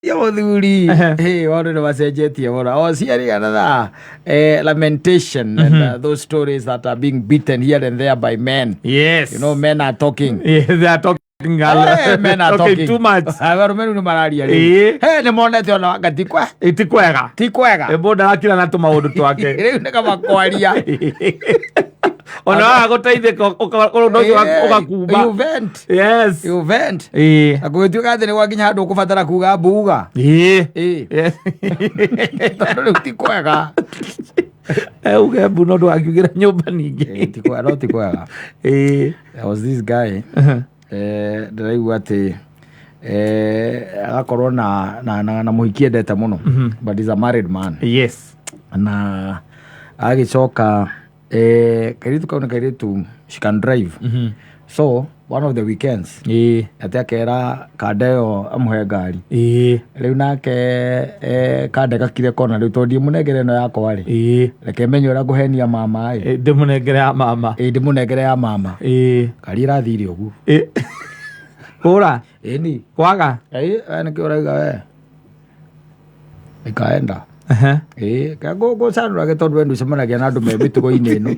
Ya muthuri wandu nĩ macenjetie mũno. I was hearing another lamentation and those stories that are being beaten here and there by men. Yes. You know, men are talking. Yes, they are talking. Men are talking too much. Abarumeru nĩ mararia rĩu. Nĩ monete ona wanga ti kwega. Ti kwega. Mũndũ arakira na tũmaũndũ twake. Rĩu nĩ kama kwaria. Ona wagoteithĩka ũgakumba. You vent. Yes. You vent. Agũgĩtuĩka atĩ nĩ gwakinya handũ ũkũbatara kuga mbuga. Yes. Tondũ rĩu ti kwega. Uge mbu no akiugĩra nyũmba ningĩ. Ti kwega, no ti kwega. There was this guy. Ndĩraigua atĩ agakorwo na mũhiki endete mũno. But he's a married man. Yes. Na agĩcoka kairitu kau nĩ kairitu she can drive. So one of the weekends ati akera kanda ĩyo amũhe ngari. Rĩu nake kanda gakire kona rĩu tondĩ mũnengere ĩno yakwa rĩ reke menye ũrĩa ngũhenia mama ndĩmũnengere ya mama. Ndĩmũnengere ya mama. Ngari ĩrathire ũguo. Kũra ni kwaga nĩkĩo ũrauga we ĩkaenda ngũcanũrage tondũ we ndũcemanagia na andũ me mĩtugo-inĩ ĩno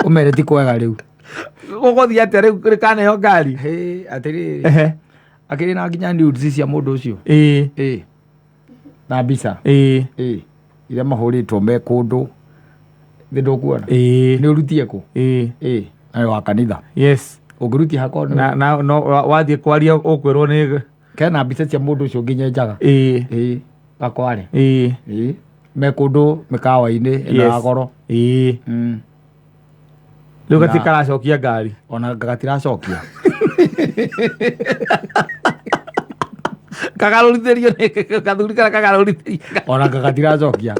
ũmere ti kwega rĩu gũgũthiĩ atĩa rĩu rĩkaneheo ngari atĩrĩrĩ akĩrĩ na nginya nudes cia mũndũ ũcio na mbica iria mahũrĩtwo me kũndũ thĩ ndũkuona nĩ ũrutie kũ nayo wa kanitha. Yes. Ũngĩrutie hakwa no wathiĩ kwaria ũkwĩrwo nĩ kena mbica cia mũndũ ũcio nginyenjaga gakware me kũndũ mĩkawa-inĩ ĩno ya goro. Rĩu gatikaracokia ngari ona gatiracokia kagarũrithĩrio nĩ gathuri kana kagarũrithĩrio ona gatiracokia.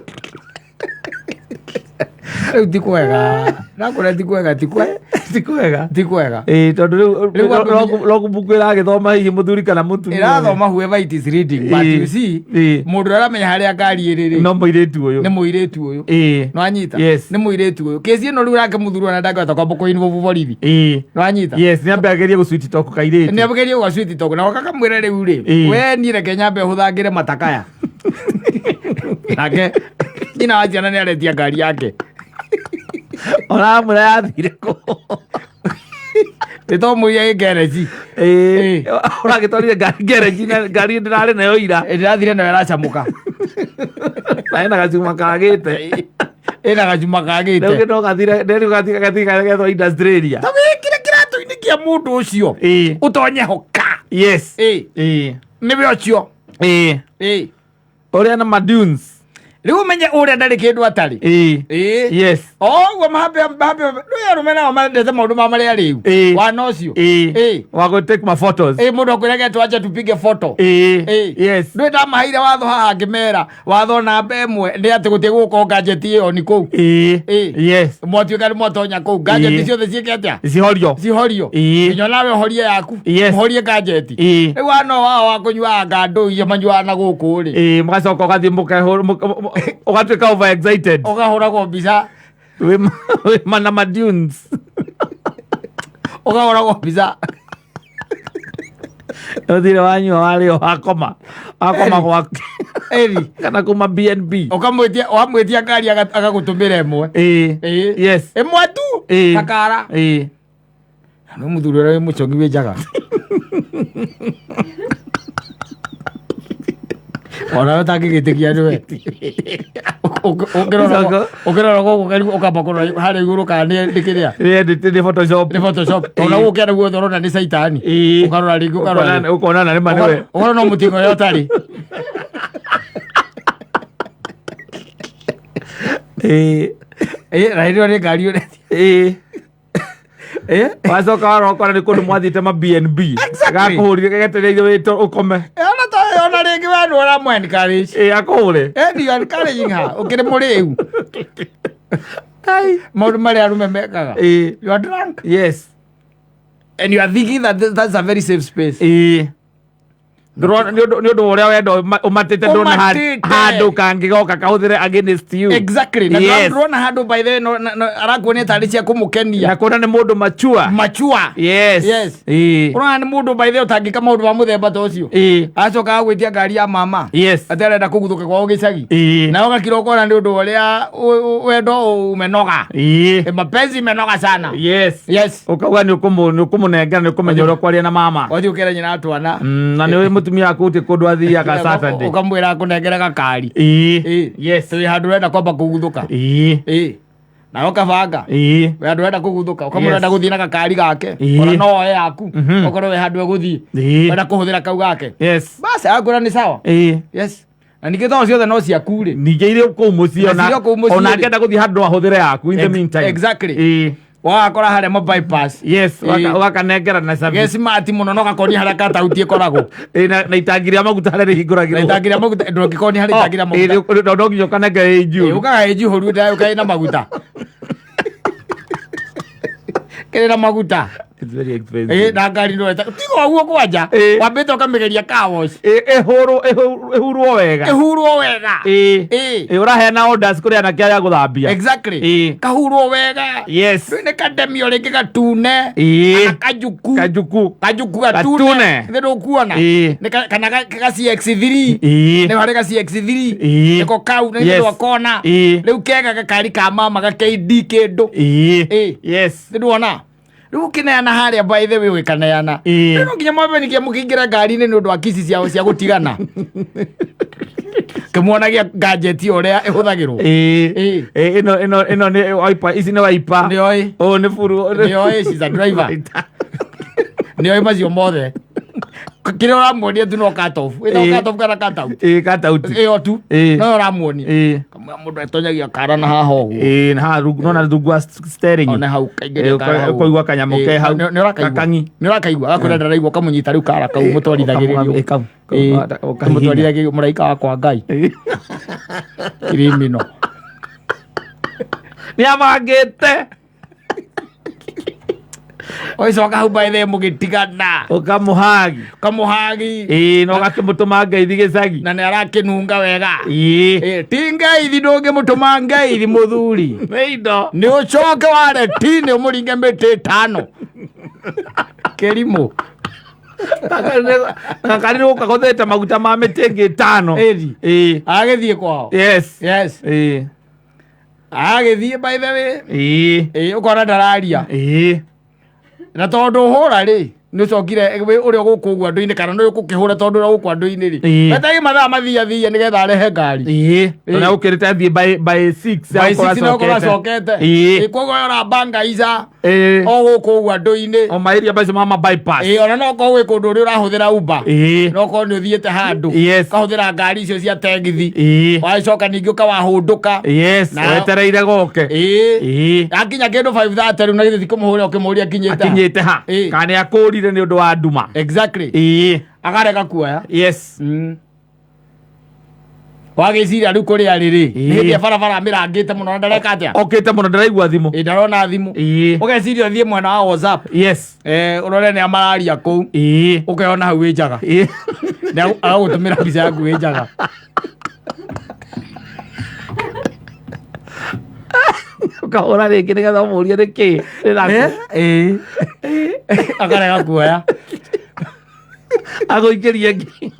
Rĩu ti kwega nakũrĩa ti kwega ti kwega tondũ rĩu logbook ĩragĩthoma hihi mũthuri kana mũtumia ĩrathoma whoever it is reading but you see mũndũ aramenya harĩa ngari ĩrĩ no mũirĩtu ũyũ nĩ mũirĩtu ũyũ no anyita nĩ mũirĩtu ũyũ kesi ĩno rĩu rake mũthuri ona ndangĩhota kwamba kũinwo borithi no anyita nĩ ambĩagĩrie gũsweet talk kairĩtu nĩ ambĩagĩrie gũga sweet talk na gakamwĩra rĩu rĩ we niĩ reke nyambe hũthangĩre matakaya nake nyina wa ciana nĩ aretia ngari yake ona mwĩra yathire kũ nĩ to mũiya gereji ũragĩtwarire ngari gereji na ngari ndĩrarĩ nayo ira ndĩrathire nayo ĩracamũka na ĩna gacuma kagĩte rĩu no gathire gethwo industry area ta wĩkĩre kĩratũ-inĩ kĩa mũndũ ũcio ũtonye hoka. Yes. Nĩwe ũcio ũrĩa na madunes rĩu menye ũrĩa ndarĩ kĩndũ atarĩ. Yes. Ũguo mahambe rĩu arũme nao mandete maũndũ ma marĩa rĩu wana ũcio wa go take my photos mũndũ akwĩraga twaje tupige photo. Yes. Nĩ ndamaheire watho haha ngĩmera watho namba ĩmwe nĩ atĩ gũtirĩ gũkorwo ngajeti ĩyo ni kũu. Yes. Mwatuĩka nĩ mwatonya kũu ngajeti ciothe ciĩke atĩa cihorio nginya nawe ũhorie yaku ũhorie ngajeti rĩu wana wao wa kũnyuaga ndũi manyuaga na gũkũ rĩ mũgacoka ũgathiĩ ũgatuĩka over excited ũgahũragwo mbica na madunes ũgahũragwo mbica ũthire wanyua warĩ wakoma gwaku kana kuma BNB wamwĩtia ngari agagũtũmĩra ĩmwe. Yes. Ĩmwe tu takara nĩ mũthuri ũrĩa wĩ mũcongi wĩ njaga ona ũtangĩgĩtĩkia nĩwe ũkĩrora gũkũ ũkamba kũrora harĩa igũrũ kana nĩ kĩrĩa nĩ photoshop ona gũkĩa nĩguo ũrona nĩ caitani ũkarora rĩngĩ ũkona na nĩma nĩwe ũkona no mũtingo ũrĩa ũtarĩ raithio nĩ ngari ũrĩa wacoka warokora nĩ kũndũ mwathiĩte ma BNB gakũhũrire getereire wĩtwo ũkome ona rĩngĩ we nĩ ũramũ encourage akũhũre you encouraging her ũkĩrĩ mũrĩu maũndũ marĩa arũme mekaga you are drunk. Yes. And you are thinking that that's a very safe space. nĩ ũndũ ũrĩa wenda ũmatĩte ndona handũ kangĩgoka kahũthĩre against you. Exactly. Na ndona handũ by the arakuonia tarĩ cia kũmũkenia. Na kuona nĩ mũndũ mature. Yes. Ũrona nĩ mũndũ by the ũtangĩka maũndũ ma mũthemba ta ũcio. Acoka gwĩtia ngari ya mama. Atarenda kũguthũka kwao gĩcagi. Na oka kiroko na nĩ ũndũ ũrĩa wendo umenoga. Mapenzi menoga sana. Yes. Ukauga nĩ ũkũmũnengera nĩ ũkũmenya ũrĩa kwaria na mama. Wathi ũkera nyina atwana. Na nĩ mũtumia waku ũtĩ kũndũ athiaga Saturday. Ũkamwĩra akũnengere gakari. Yes. Wĩ handũ ũrenda kwamba kũguthũka. Na ũkabanga. Wĩ handũ ũrenda kũguthũka. Ũkamwĩra gũthiĩ na gakari gake. Ona no oe yaku. Okorwo wĩ handũ egũthiĩ. Wenda kũhũthĩra kau gake. Basi agũra nĩ sawa. Yes. Na ningĩ to ciothe no ciaku rĩ. Ningĩ irĩ kũu mũciĩ ona angĩenda gũthiĩ handũ ahũthĩre yaku in the meantime. Exactly. Wakora harĩa mo bypass. Yes, wakanengera na service. Yes, smart mũno no gakonia harĩa katautie koragwo. Na itangi rĩa maguta harĩa rĩhingũragĩrwo. Na itangi rĩa maguta ndũngĩkonia harĩa itangi rĩa maguta. No nginya ũkanengera ĩnju. Ũkaga ĩnju hũru ũkaga na maguta. Kĩrĩ na maguta. It's very expensive. Na ngari ndo tigo ũguo kwanja. Wambĩte ũkamĩgeria car wash. Ĩhurwo wega. Ũraheana orders kũrĩ anake arĩa gũthambia. Exactly. Kahurwo wega. Yes. Nĩ kademio rĩngĩ gatune. Kajuku gatune. Nĩ ndũkuona. Kana ga CX3. Nĩ harĩ ga CX3. Nĩko kau nĩ ndũkona. Rĩu kega gakari ka mama gakeidi kĩndũ. Yes. Nĩ ndũona. Rĩu kĩneana harĩa by the way wĩkaneana. Nĩ nginya mwambe nĩkĩo mũkĩingĩra ngari-inĩ nĩ ũndũ wa kisi ciao cia gũtigana. Kĩmuonagia gadget ũrĩa ĩhũthagĩrwo. Ĩno nĩ wiper, ici nĩ wiper. Nĩoĩ. Nĩ furu. Nĩoĩ, she's a driver. Nĩoĩ macio mothe. Kĩrĩa ũramuonia tu no cut off. Ĩno cut off kana cut out. Cut out. Ĩyo tu. No ũramuonia. Mũndũ atonyagia kara na haha ũguo. Na haha rungu nona rungu wa steering. Ona hau kaingĩ kara hau. Ũkaigua kanyamũ ke hau. Kakangi. Nĩ ũrakaigua gakwĩra ndaraigua kamũnyita rĩu kara kau mũtwarithagĩrĩrio. Mũtwarithagĩrio mũraika wakwa Ngai. Criminal. Nĩabangĩte. Oicoka hau by the mũgĩtigana. Ũkamũhagi. No gakĩmũtũma ngeithi gĩcagi. Na nĩ arakĩnunga wega. Ti ngeithi ndũngĩmũtũma ngeithi mũthuri. Nĩ ũcoke ware ti nĩ ũmũringe mĩtĩ 5. Kĩrimũ. Gakari nĩ gũkagũthĩte maguta ma mĩtĩ ĩngĩ 5. Agĩthiĩ kwao. Yes. Agĩthiĩ by the way. Ũkona ndararia. Na tondũ hũra rĩ nĩ ũcokire ũrĩa gũkũ ũguo andũ-inĩ kana nĩ ũkũkĩhũra tondũ ũrĩa gũkũ andũ-inĩ rĩ. Wetai mathaa mathiathia nĩgetha arehe ngari. Na ũkĩrĩte athiĩ by 6. By 6 no ũkorwo acokete. Koguo ũrabanga ica o gũkũ ũguo andũ-inĩ. O mairia macio ma bypass. Ona no ũkorwo gwĩ kũndũ ũrĩa ũrahũthĩra Uber. No ũkorwo nĩ ũthiĩte handũ. Ũkahũthĩra ngari icio cia tegithi. Wacoka ningĩ ũkawahũndũka. Wetereire goke. Akinya kĩndũ 5:30 rĩu na githĩ kũmũhũrĩra ũkĩmũria akinyĩte ha. Kana akũrire nĩ ũndũ wa nduma. Exactly. Akarega kuoya. Yes. Wagĩciria rĩu kũrĩa rĩrĩ. Nĩ hĩndĩ ya barabara mĩrangĩte mũno na ndareka atĩa. Okĩte mũno ndaraigua thimũ. Ndarona thimũ. Ũgeciria ũthiĩ mwena wa WhatsApp. Yes. Ũrore nĩ amararia kũu. Ũkeyona hau wĩ njaga. Agagũtũmĩra mbica yaku wĩ njaga. Ũkahũra rĩngĩ nĩgetha ũmũrie nĩkĩ. Akarega kuoya. Agũikĩrie ĩngĩ.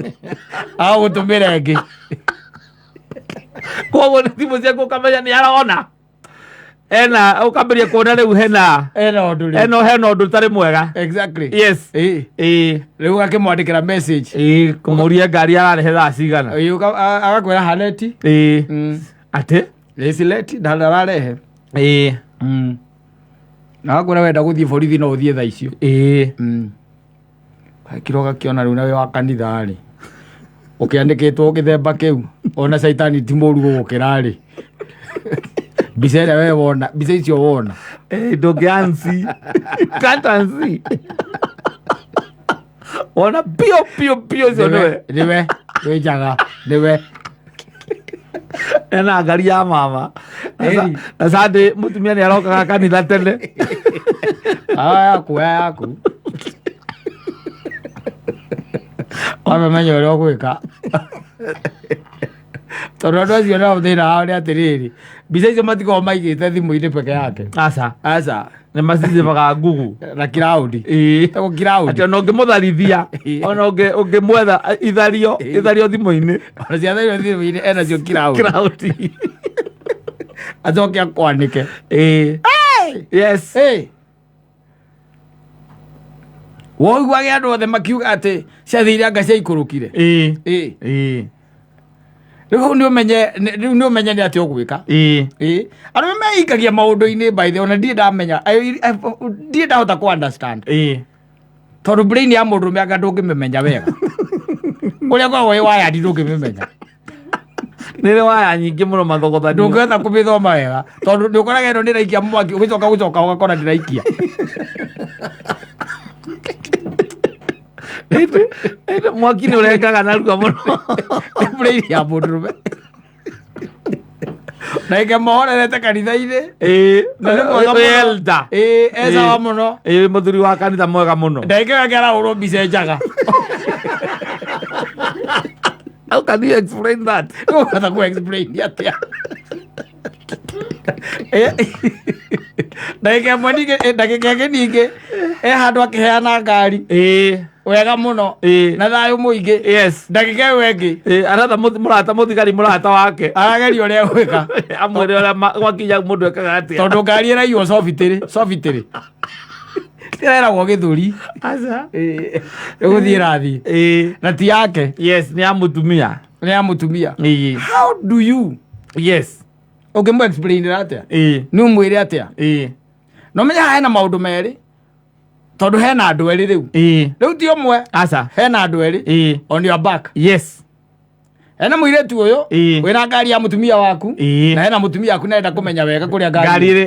Agagũtũmĩra ĩngĩ. Koguo thimũ ciaku ũkamenya nĩ arona. Ũkambĩria kuona rĩu hena ũndũ ũtarĩ mwega. Exactly. Yes. Rĩu gakĩmwandĩkĩra message. Kũmũria ngari ararehe thaa cigana. Agakwĩra haleti. Atĩ? Leti ndararehe. Na agakwĩra wenda gũthiĩ borithi no ũthiĩ thaa icio. Gakiro gakĩona rĩu nawe wa kanitha rĩ. Ũkĩandĩkĩtwo gĩthemba kĩu. Ona caitani ti mũru gũgũkĩra rĩ. Mbica ĩrĩa we wona, mbica icio wona. Ndũngĩansi. Can't ansi. Ona pio cio nĩwe wĩ njaga nĩwe. Ena ngari ya mama. Na Sunday mũtumia nĩ arokaga kanitha tene. Yaku. wamemenya ũrĩa ũgwĩka tondũ andũ acio nao thĩna wao nĩ atĩrĩrĩ mbica icio matikoragwo maigĩte thimũ-inĩ peke yake aca nĩ macithebaga Google na kiraundi tego kiraundi atĩ ona ũngĩmũtharithia ona ũngĩmwetha ithario thimũ-inĩ ona ciathario thimũ-inĩ enacio kiraundi acoke akwanĩke yes woiguage andũ othe makiuga atĩ ciathire anga ciaikũrũkire rĩu nĩ ũmenye nĩ atĩ ũgwĩka andũ meikagia maũndũ-inĩ baithe ona ndirĩ ndamenya ndirĩ ndahota kũ understand tondũ brain ya mũndũ mĩanga ndũngĩmĩmenya wega ũrĩa koragwo ĩ waya ndũngĩmĩmenya nĩrĩ waya nyingĩ mũno mathogothania ndũngĩhota kũmĩthoma wega tondũ nĩũkoraga ĩno nĩraikia mwaki ũgĩcoka ũgakora ndĩraikia mwaki nĩ ũrengaga narua mũno brain ya mũndũ na ĩngĩmohorerete kanitha-inĩ elda ecawa mũno mũthuri wa kanitha mwega mũno ndaĩkĩgakĩaraũrwo mbica njaga how can you explain that ũkata kũ explain atĩa ndagĩka ĩngĩ ningĩ handũ akĩheana ngari wega mũno na thayũ mũingĩ ndagĩka ĩyo ĩngĩ aratha mũrata mũthigari mũrata wake arageria ũrĩa gwĩka amwĩre ũrĩa gwakinya mũndũ ekaga atĩa tondũ ngari ĩraiywo sobitĩrĩ ĩreragwo gĩthũri ĩgũthiĩ ĩrathiĩ na ti yake nĩ ya mũtumia how do you ũngĩmũ explainĩra atĩa nĩ ũmwĩre atĩa no menya hena maũndũ merĩ tondũ hena andũ erĩ rĩu ti ũmwe hena andũ erĩ on your back hena mũirĩtu ũyũ wĩna ngari ya mũtumia waku na hena mũtumia waku nenda kũmenya wega kũrĩa ngari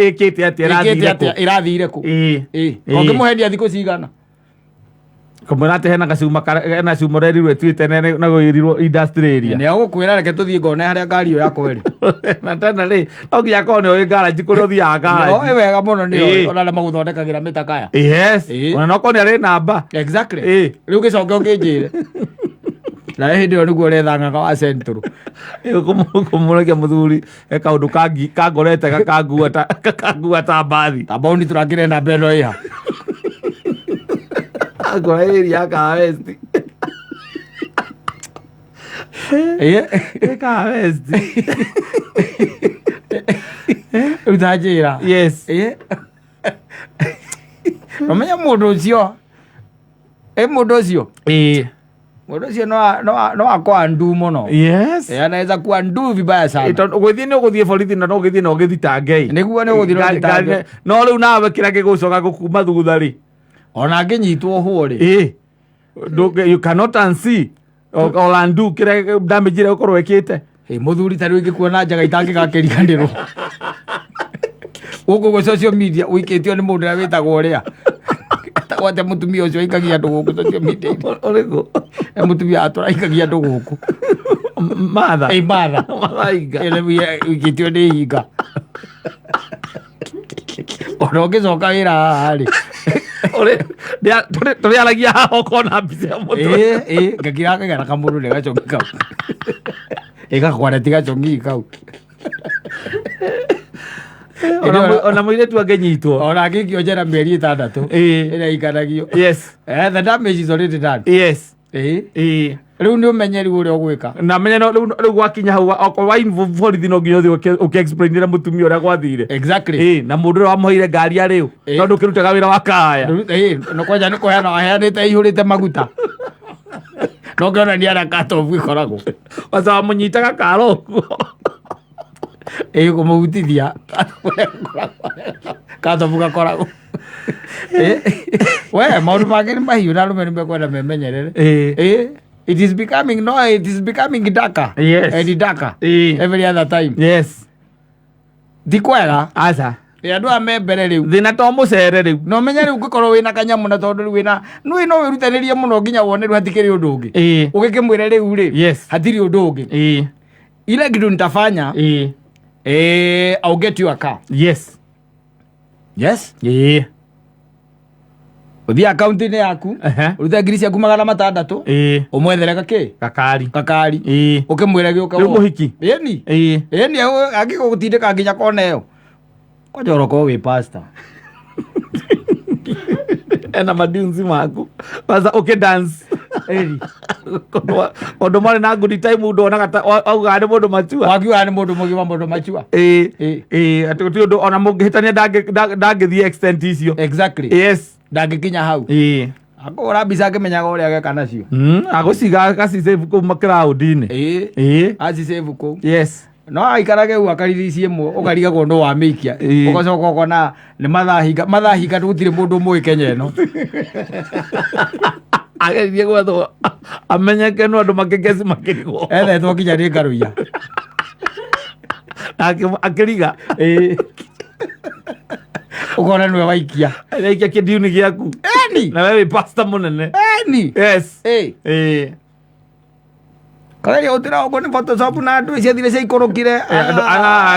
ĩkĩte atĩa ĩrathire kũ ũngĩmũhendia thikũ cigana kamwĩra atĩ hena cuma ũrerirwo ĩtuĩte na gũĩrirwo industry area nĩ agũkwĩra reke tũthiĩ ngone harĩa ngari ĩyo yakwa ĩrĩ na tena rĩ no nginya korwo nĩ ũĩ ngaranji kũrĩa ũthiaga ngaranji ĩ wega mũno nĩ ona magũthondekagĩra mĩtakaya ona no korwo nĩ arĩ namba rĩu gĩcoke ũkĩnjĩre na hĩndĩ ĩyo nĩguo ũrethangaga wa centro kũmũrekia mũthuri kaũndũ kangorete gakangua ta mbathi ta mbaũni tũrakĩre namba ĩno ĩha ngora ĩria ka west ka west rĩu ta njĩra ũmenya mũndũ ũcio mũndũ ũcio no akwa ndu mũno anaweza kuwa ndu vibaya sana ũgĩthiĩ nĩ ũgũthiĩ borithi na no ũgĩthiĩ na ũgĩthitangei nĩguo nĩ ũgũthiĩ no rĩu nawe kĩrĩa gĩgũcoka gũkuma thutha rĩ ona angĩnyitwo huo rĩ you cannot unsee olandu kĩrĩa damage ĩrĩa ũkorwo ĩkĩte mũthuri ta rĩu ingĩkuona njaga itangĩgakĩriganĩrwo gũkũ gwĩ social media ũikĩtio nĩ mũndũ ũrĩa wĩtagwo ũrĩa gwate mũtumia ũcio aikagia andũ gũkũ social media ũrĩkũ mũtumia atũraikagia andũ gũkũ matha ũikĩtio nĩ hinga ona ũngĩcoka wĩra haha rĩ tũrĩaragia haha ũkona mbica ya mũtwe ngakĩrakagera kamũndũ nĩ gacong'i kau ĩgakwareti gacong'i kau ona mũirĩtu angĩnyitwo ona angĩikio njera mĩeri 6 ĩrĩa ikanagio the damage is already done rĩu nĩ ũmenye rĩu ũrĩa ũgwĩka na menye rĩu gwakinya hau okorwo borithi no nginya ũthiĩ ũkĩ-explainĩra mũtumia ũrĩa gwathire na mũndũ ũrĩa wamũheire ngari arĩ ũ tondũ ũkĩrutaga wĩra wa kaya no kwanja nĩ kũheana waheanĩte ihũrĩte maguta no ngĩonania arĩa katobu ĩkoragwo waca wamũnyitaga kara ũguo kũmũhutithia katobu gakoragwo we maũndũ mangĩ nĩ mahiũ na arũme nĩ mekwenda memenyerere it is becoming darker and darker every other time ti kwega andũ a membere rĩu thĩna to mũcere rĩu no menye rĩu ngĩkorwo wĩna kanyamũ na tondũ rĩu wĩna nũĩ no wĩrutanĩrie mũno nginya wone rĩu hatikĩrĩ ũndũ ũngĩ ũgĩkĩmwĩre rĩu rĩ hatirĩ ũndũ ũngĩ ile kitu nitafanya I'll get you a car. Yes. Yes? uthi account ni yaku urute ngiri ciaku 600 umwethere gakari ukimwira gioka wo muhiki eni agigutindika nginya kona iyo kojoroko wi pastor ena madunzi maku baza dance kondo mari na good time udo na auga ni mundu machua wakiwa ni mundu mugi wa mundu machua ati undo ona mungihitania ndangithie extent icio exactly yes ndangikinya hau akora mbica akimenyaga uria ageka nacio aguciga gacicave kuu crowd-ini acicave kuu yes no aikarage u akariricie mwe ukariga kondo wa mikia ugacoka ukona ni mathahinga gutire mundu mwe Kenya ino agerie gwetho amenyeke no andu makengeci makirigwo ethetwo kinya ni ngaruia akiriga ukona niwe waikia kidiuni giaku na wewe pastor munene yes Kaya utira uko ni Photoshop na andu cia thire cia ikorokire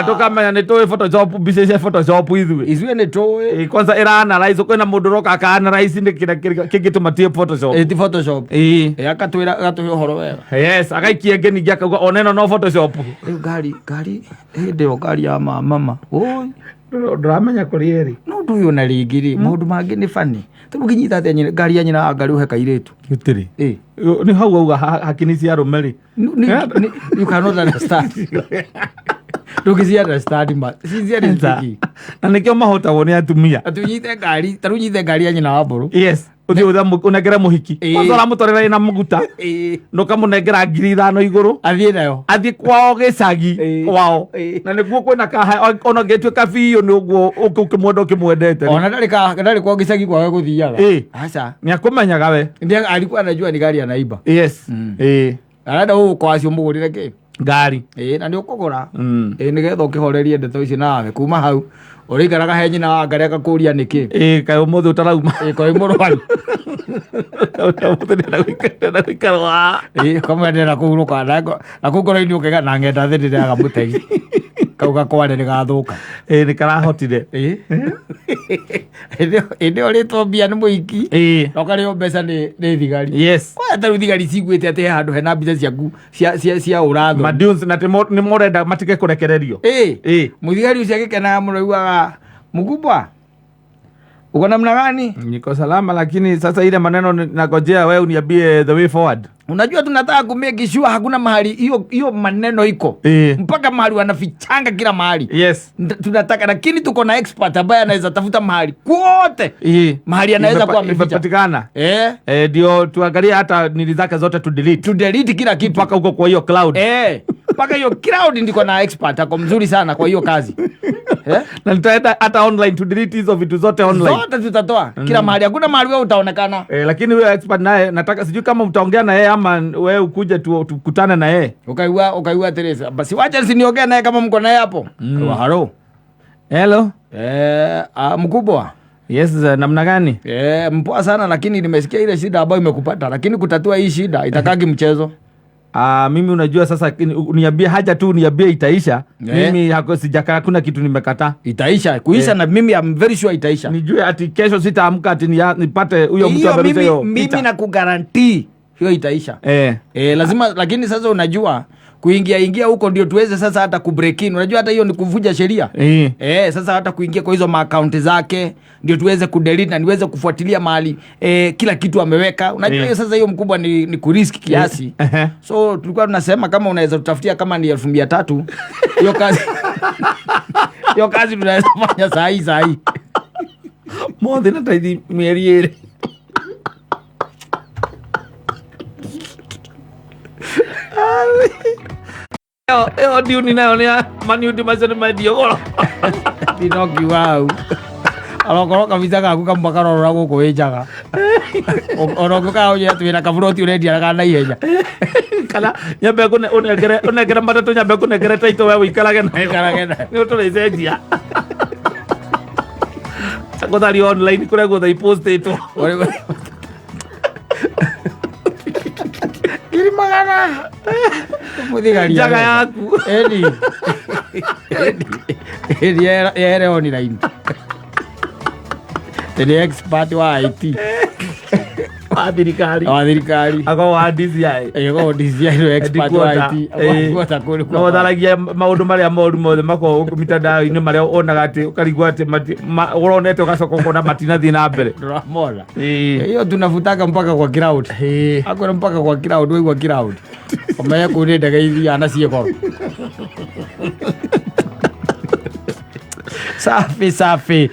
tukamenya ni tuwe Photoshop mbica cia Photoshop ithuĩ nĩ tũĩ kwanza ira analyze kwina mundu roka aka analyze ni kingituma tie Photoshop ti Photoshop akatwĩra ũhoro wega yes agaikia ngeni giakauga oneno no Photoshop rĩu ngari hĩndĩ ngari ya mama oi ndramenya kuri eri no nduyo na ringi maundu mangi ni fani turukinyita ate ngari ya nyina ngari uhe kairitu gitiri ni hau auga hakini cia rumeri you cannot understand ndugizia understand ma sizia ringi na nikio mahotagwo ni atumia tarunyite ngari ya nyina wa mburu yes uthi unengera muhiki kwanza ramutwarira ina muguta nuka munengera 5,000 iguru athie kwao gicagi kwao na niguo kwina kaha ona getuika biu ni uguo ukimwenda ukimwendete ona ndari kwao gicagi kwao guthiaga acha ni akumenyaga we ndia alikuwa anajua ni gari anaiba yes arada uko acio mugurire ki ngari na ni ukugura nigetha ukihorerie ndeto ici nawe kuma hau urikaraga he nyina wa ngari akakuria niki kaĩ ũmũthĩ ũtarauma kaĩ mũrwaru na gũikarwa kamwendera kũhurũka na kũu ngoro-inĩ ũkĩga na ng'enda thĩ ndĩreaga mũtegi kau gakwane nĩ gathũka nĩ karahotire ĩndĩ ũrĩtwo mbia nĩ mũhiki na ũkarĩo mbeca nĩ thigari yes ta rĩu thigari ciguĩte atĩ he handũ hena mbica ciaku cia ũrathũ maduns na nĩ morenda matige kũrekererio mũthigari ũcio agĩkenaga mũno augaga mkubwa uko namna gani? Niko salama, lakini sasa ile maneno nagojea wewe uniambie the way forward. Unajua tunataka kumake sure hakuna mahali hiyo maneno iko mpaka mahali wanafichanga kila mahali. Yes. Tunataka, lakini tuko na expert ambaye anaweza tafuta mahali kote mahali anaweza kuwa amepatikana. Ndio tuangalie hata nili zake zote to delete kila kitu mpaka huko kwa hiyo cloud. Mpaka hiyo cloud ndiko na expert ako mzuri sana kwa hiyo kazi. Na nitaenda hata online to delete hizo vitu zote online. Zote tutatoa kila mahali, hakuna mahali wewe utaonekana. Lakini wewe expert naye nataka sijui kama mtaongea na yeye ama wewe ukuje tukutane na yeye. Ukaiwa Teresa. Basi wacha siniongee naye kama mko naye hapo. Hello. Mkubwa. Yes, namna gani? Mpoa sana, lakini nimesikia ile shida ambayo imekupata, lakini kutatua hii shida itakagi mchezo. Mimi unajua sasa uniambie haja tu uniambie itaisha. Mimi sijaka hakuna kitu nimekata. Itaisha, kuisha na mimi I'm very sure itaisha. Nijue ati kesho sitaamka ati nipate huyo mtu amerusha hiyo. Mimi na kugarantii hiyo itaisha. Lazima, lakini sasa unajua kuingia huko ndio tuweze sasa hata kubreak in. Unajua hata hiyo ni kuvunja sheria. Sasa hata kuingia kwa hizo account zake ndio tuweze kudelete na niweze kufuatilia mahali kila kitu ameweka. Unajua hiyo sasa hiyo mkubwa ni kurisk kiasi. So tulikuwa tunasema kama unaweza tutafutia kama ni 300 hiyo kazi hiyo kazi tunaweza fanya saa hii. More than that mieri Eo diuni nayo ni maniuti masani maidiogoro Dinoki wau Alokoro kabisa gaku kambaka rorora guku wijaga Orogo ka oje twira kaburoti urendia kana ihenya kana nyambe kune unegere matatu nyambe kunegere taito wewe ikarage na ni uturecenjia Sakothari online kure gutha ipost ito Kiri magana Muthigari jaga yaku Edi online Tele expert wa IT wa thirikari akorwo wa DCI akorwo DCI no expert wa IT no tharagia maundu maria moru mothe makorwo mitandao-ini maria onaga ati ukarigwa ati uronete ugacoka ukona matinathii na mbere mona hiyo tunavutaka mpaka kwa crowd akora mpaka kwa crowd wewe kwa crowd omaya kune daga hivi ana sieko safi